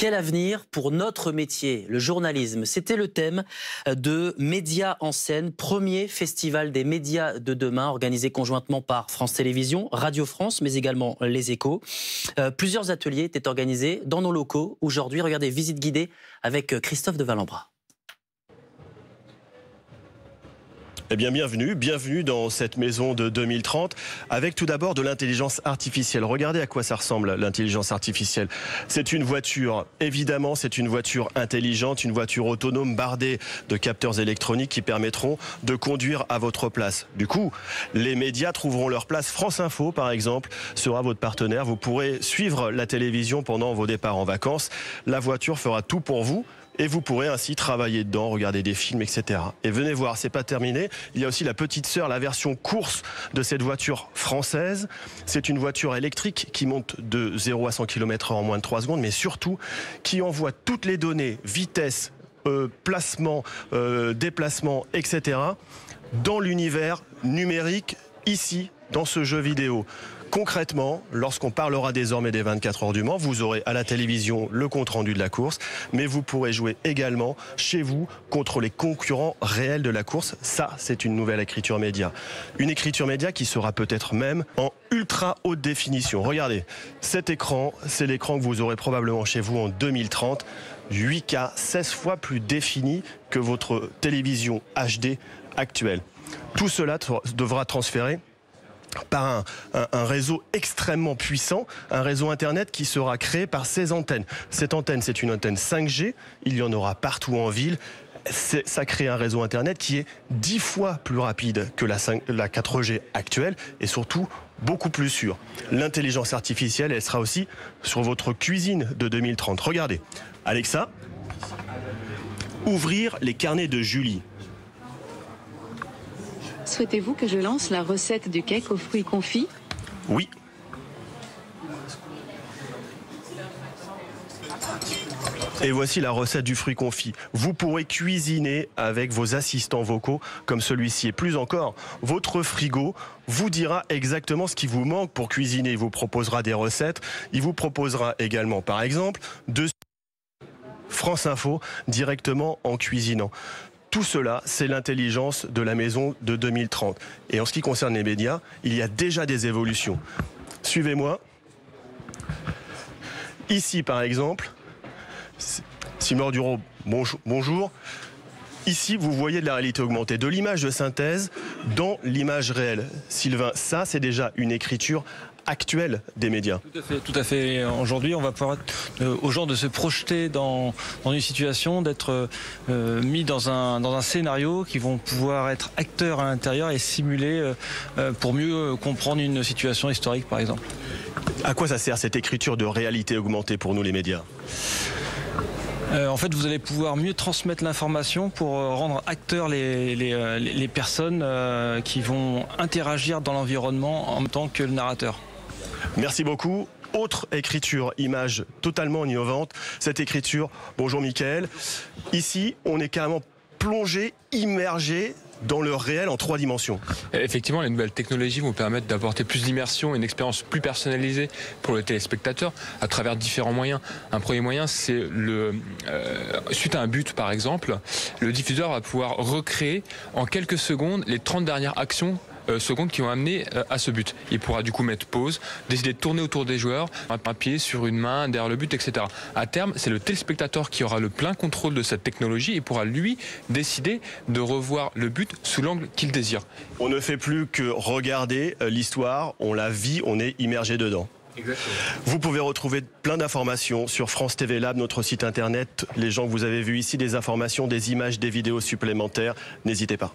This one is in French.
Quel avenir pour notre métier, le journalisme? C'était le thème de Médias en scène, premier festival des médias de demain, organisé conjointement par France Télévisions, Radio France, mais également Les Échos. Plusieurs ateliers étaient organisés dans nos locaux. Aujourd'hui, regardez, visite guidée avec Christophe de Valambra. Eh bien, bienvenue dans cette maison de 2030, avec tout d'abord de l'intelligence artificielle. Regardez à quoi ça ressemble, l'intelligence artificielle. C'est une voiture, évidemment, c'est une voiture intelligente, une voiture autonome bardée de capteurs électroniques qui permettront de conduire à votre place. Du coup, les médias trouveront leur place. France Info, par exemple, sera votre partenaire. Vous pourrez suivre la télévision pendant vos départs en vacances. La voiture fera tout pour vous. Et vous pourrez ainsi travailler dedans, regarder des films, etc. Et venez voir, c'est pas terminé. Il y a aussi la petite sœur, la version course de cette voiture française. C'est une voiture électrique qui monte de 0 à 100 km/h en moins de 3 secondes, mais surtout qui envoie toutes les données, vitesse, placement, déplacement, etc. dans l'univers numérique, ici, dans ce jeu vidéo. Concrètement, lorsqu'on parlera désormais des 24 heures du Mans, vous aurez à la télévision le compte-rendu de la course, mais vous pourrez jouer également chez vous contre les concurrents réels de la course. Ça, c'est une nouvelle écriture média. Une écriture média qui sera peut-être même en ultra haute définition. Regardez, cet écran, c'est l'écran que vous aurez probablement chez vous en 2030. 8K, 16 fois plus défini que votre télévision HD actuelle. Tout cela devra transférer par un réseau extrêmement puissant, un réseau Internet qui sera créé par ces antennes. Cette antenne, c'est une antenne 5G, il y en aura partout en ville. Ça crée un réseau Internet qui est 10 fois plus rapide que la 4G actuelle et surtout beaucoup plus sûr. L'intelligence artificielle, elle sera aussi sur votre cuisine de 2030. Regardez, Alexa, ouvrir les carnets de Julie. Souhaitez-vous que je lance la recette du cake aux fruits confits? Oui. Et voici la recette du fruit confit. Vous pourrez cuisiner avec vos assistants vocaux comme celui-ci. Et plus encore, votre frigo vous dira exactement ce qui vous manque pour cuisiner. Il vous proposera des recettes. Il vous proposera également, par exemple, de France Info directement en cuisinant. Tout cela, c'est l'intelligence de la maison de 2030. Et en ce qui concerne les médias, il y a déjà des évolutions. Suivez-moi. Ici, par exemple, Simon Duro, bonjour. Ici, vous voyez de la réalité augmentée, de l'image de synthèse dans l'image réelle. Sylvain, ça, c'est déjà une écriture actuelle des médias. Tout à fait. Aujourd'hui, on va pouvoir aux gens de se projeter dans une situation, d'être mis dans un scénario, qui vont pouvoir être acteurs à l'intérieur et simuler pour mieux comprendre une situation historique, par exemple. À quoi ça sert cette écriture de réalité augmentée pour nous, les médias ? En fait, vous allez pouvoir mieux transmettre l'information pour rendre acteurs les personnes qui vont interagir dans l'environnement en même temps que le narrateur. Merci beaucoup. Autre écriture, image totalement innovante. Cette écriture, bonjour Mickaël. Ici, on est carrément plongé, immergé dans le réel en 3 dimensions. Effectivement, les nouvelles technologies vont permettre d'apporter plus d'immersion et une expérience plus personnalisée pour le téléspectateur à travers différents moyens. Un premier moyen, c'est suite à un but par exemple, le diffuseur va pouvoir recréer en quelques secondes les 30 dernières actions secondes qui ont amené à ce but. Il pourra du coup mettre pause, décider de tourner autour des joueurs, un pied sur une main, derrière le but, etc. À terme, c'est le téléspectateur qui aura le plein contrôle de cette technologie et pourra lui décider de revoir le but sous l'angle qu'il désire. On ne fait plus que regarder l'histoire, on la vit, on est immergé dedans. Exactement. Vous pouvez retrouver plein d'informations sur France TV Lab, notre site internet. Les gens que vous avez vus ici, des informations, des images, des vidéos supplémentaires. N'hésitez pas.